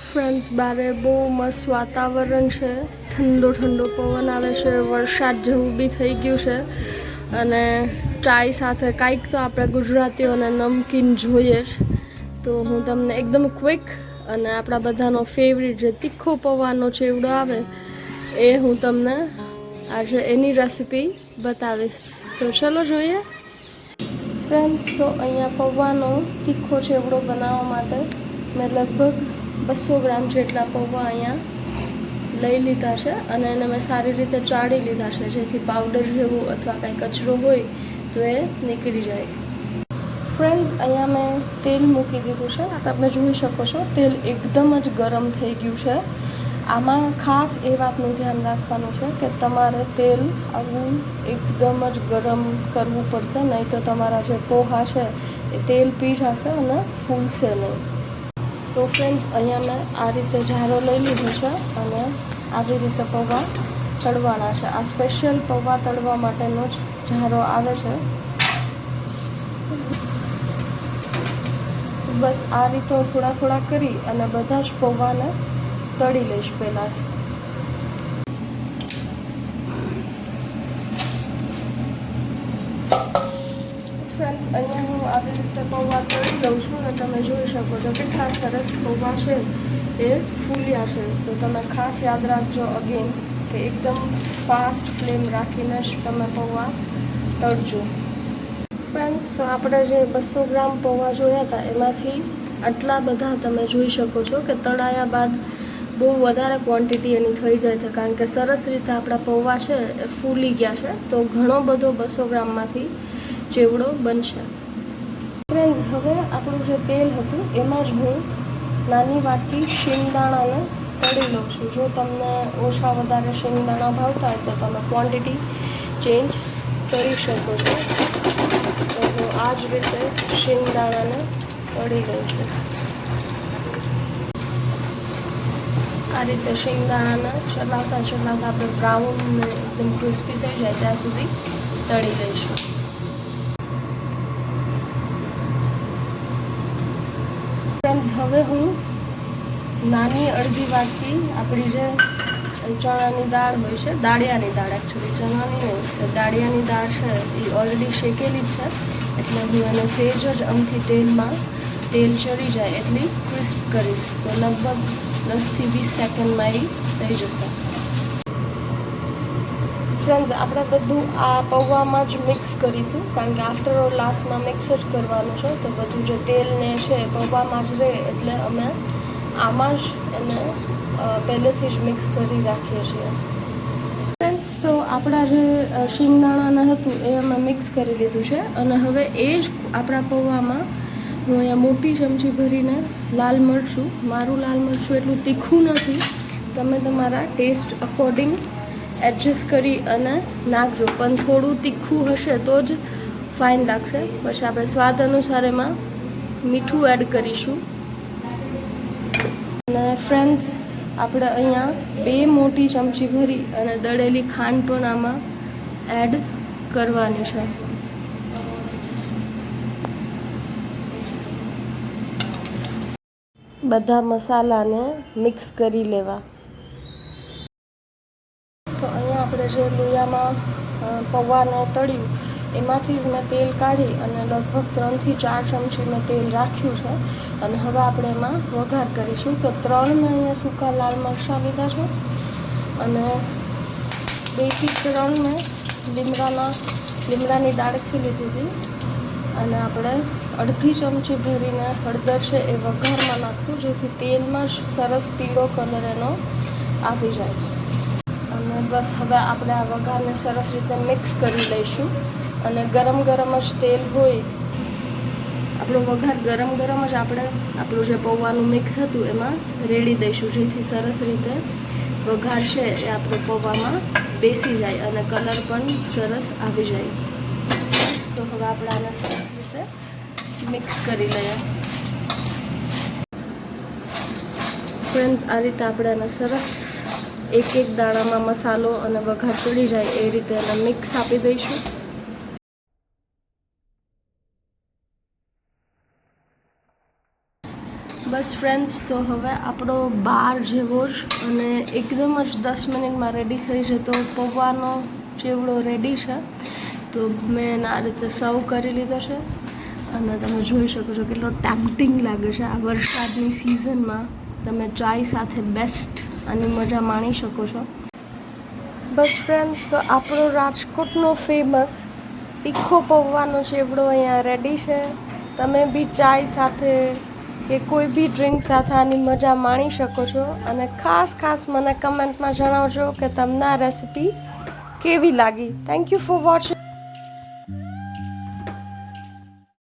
Friends, બારે બહુ મસ્ત વાતાવરણ છે, ઠંડો ઠંડો પવન આવે છે, વરસાદ જેવું બી થઈ ગયું છે. અને ચાય સાથે કાંઈક તો આપણે ગુજરાતીઓને નમકીન જોઈએ જ. તો હું તમને એકદમ ક્વિક અને આપણા બધાનો ફેવરિટ જે તીખો પૌવાનો ચેવડો આવે એ હું તમને આજે એની રેસિપી બતાવીશ. તો ચલો જોઈએ. ફ્રેન્ડ્સ, તો અહીંયા પૌવાનો તીખો ચેવડો બનાવવા માટે મેં લગભગ 200 ગ્રામ જેટલા પૌવા અહીંયા લઈ લીધા છે અને એને મેં સારી રીતે ચાળી લીધા છે, જેથી પાવડર જેવું અથવા કાંઈ કચરો હોય તો એ નીકળી જાય. ફ્રેન્ડ્સ, અહીંયા મેં તેલ મૂકી દીધું છે. આ તમે જોઈ શકો છો, તેલ એકદમ જ ગરમ થઈ ગયું છે. આમાં ખાસ એ વાતનું ધ્યાન રાખવાનું છે કે તમારે તેલ આવું એકદમ જ ગરમ કરવું પડશે, નહીં તો તમારા જે પોહા છે એ તેલ પી જશે અને ફૂલશે નહીં. તો ફ્રેન્ડ્સ, અહીંયા મેં આ રીતે જારો લઈ લીધો છે અને આવી રીતે પૌવા તળવાના છે. આ સ્પેશિયલ પૌવા તળવા માટેનો જ જારો આવે છે. બસ આ રીતે થોડા થોડા કરી અને બધા જ પૌવાને તળી લઈશ પહેલાં. ફ્રેન્ડ્સ, અહીંયા હું આવી રીતે પૌવા તળી લઉં છું અને તમે જોઈ શકો છો કેટલા સરસ પૌવા છે એ ફૂલ્યા છે. તો તમે ખાસ યાદ રાખજો અગેન કે એકદમ ફાસ્ટ ફ્લેમ રાખીને જ તમે પૌવા તળજો. ફ્રેન્ડ્સ, આપણે જે 200 ગ્રામ પૌવા જોયા હતા એમાંથી આટલા બધા તમે જોઈ શકો છો કે તળાયા બાદ બહુ વધારે ક્વોન્ટિટી એની થઈ જાય છે, કારણ કે સરસ રીતે આપણા પૌવા છે એ ફૂલી ગયા છે. તો ઘણો બધો 200 ગ્રામમાંથી ચેવડો બનશે. ફ્રેન્ડ્સ, હવે આપણું જે તેલ હતું એમાં જ હું નાની વાટકી શિંગદાણાને તળી લઉં છું. જો તમને ઓછા વધારે શિંગદાણા ભાવતા હોય તો તમે ક્વોન્ટિટી ચેન્જ કરી શકો છો. તો હું આ જ રીતે શિંગદાણાને તળી લઉં છું. આ રીતે શિંગદાણાને ચલાવતા ચલાવતા આપણે બ્રાઉન ને એકદમ ક્રિસ્પી થઈ જાય ત્યાં સુધી તળી લઈશું. ફ્રેન્ડ્સ, હવે હું નાની અડધી વાટકી આપણી જે ચણાની દાળ હોય છે, દાળિયાની દાળ, એકચ્યુઅલી ચણાની નહીં, દાળિયાની દાળ છે એ ઓલરેડી શેકેલી જ છે, એટલે હું એને સેજ જ અમથી તેલમાં તેલ ચડી જાય એટલી ક્રિસ્પ કરીશ. તો લગભગ 10 થી 20 સેકન્ડમાં એ થઈ જશે. ફ્રેન્ડ્સ, આપણે બધું આ પૌવામાં જ મિક્સ કરીશું, કારણ કે આફ્ટર ઓલ લાસ્ટમાં મિક્સ જ કરવાનું છે. તો બધું જે તેલ ને છે પૌવામાં જ રહે, એટલે અમે આમાં જ એને પહેલેથી જ મિક્સ કરી રાખીએ છીએ. ફ્રેન્ડ્સ, તો આપણા જે શિંગદાણાને હતું એ અમે મિક્સ કરી લીધું છે અને હવે એ જ આપણા પૌવામાં હું અહીંયા મોટી ચમચી ભરીને લાલ મરચું, મારું લાલ મરચું એટલું તીખું નથી, તમે તમારા ટેસ્ટ અકોર્ડિંગ એડજસ્ટ કરી અને નાખજો, પણ થોડું તીખું હશે તો જ ફાઇન લાગશે. પછી આપણે સ્વાદ અનુસાર એમાં મીઠું એડ કરીશું. અને ફ્રેન્ડ્સ, આપણે અહીંયા 2 મોટી ચમચી ભરી અને દળેલી ખાંડ પણ આમાં એડ કરવાની છે. બધા મસાલાને મિક્સ કરી લેવા. તો અહીંયા આપણે જે લોયામાં પૌવાને તળ્યું એમાંથી જ મેં તેલ કાઢી અને લગભગ 3 થી 4 ચમચી મેં તેલ રાખ્યું છે. અને હવે આપણે એમાં વઘાર કરીશું. તો 3 મેં અહીંયા સૂકા લાલ મરચાં લીધા છે અને 2 થી 3 મેં લીમડાની દાળખી લીધી હતી. અને આપણે અડધી ચમચી ભરીને હળદર છે એ વઘારમાં નાખશું, જેથી તેલમાં જ સરસ પીળો કલર એનો આવી જાય. અને બસ હવે આપણે આ વઘારને સરસ રીતે મિક્સ કરી લઈશું. અને ગરમ ગરમ જ તેલ હોય, આપણો વઘાર ગરમ ગરમ જ આપણે આપણું જે પૌવાનું મિક્સ હતું એમાં રેડી દઈશું, જેથી સરસ રીતે વઘાર છે એ આપણો પૌવામાં બેસી જાય અને કલર પણ સરસ આવી જાય. બસ, તો હવે આપણે આને સરસ રીતે મિક્સ કરી લઈએ. ફ્રેન્ડ્સ, આ રીતે આપણે એને સરસ એક એક દાણામાં મસાલો અને વઘાર ચડી જાય એ રીતે એને મિક્સ આપી દઈશું. બસ ફ્રેન્ડ્સ, તો હવે આપણો બાર જેવો જ અને એકદમ જ 10 મિનિટમાં રેડી થઈ જતો પૌવાનો ચેવડો રેડી છે. તો મેં આ રીતે સર્વ કરી લીધો છે અને તમે જોઈ શકો છો કેટલો ટેમ્પટિંગ લાગે છે. આ વરસાદની સિઝનમાં તમે ચાય સાથે બેસ્ટ આની મજા માણી શકો છો. બસ ફ્રેન્ડ્સ, તો આપણો રાજકોટનો ફેમસ તીખો પૌવાનો ચેવડો અહીંયા રેડી છે. તમે બી ચાય સાથે કે કોઈ બી ડ્રિંક સાથે આની મજા માણી શકો છો. અને ખાસ મને કમેન્ટમાં જણાવજો કે તમને આ રેસિપી કેવી લાગી. Thank you for watching.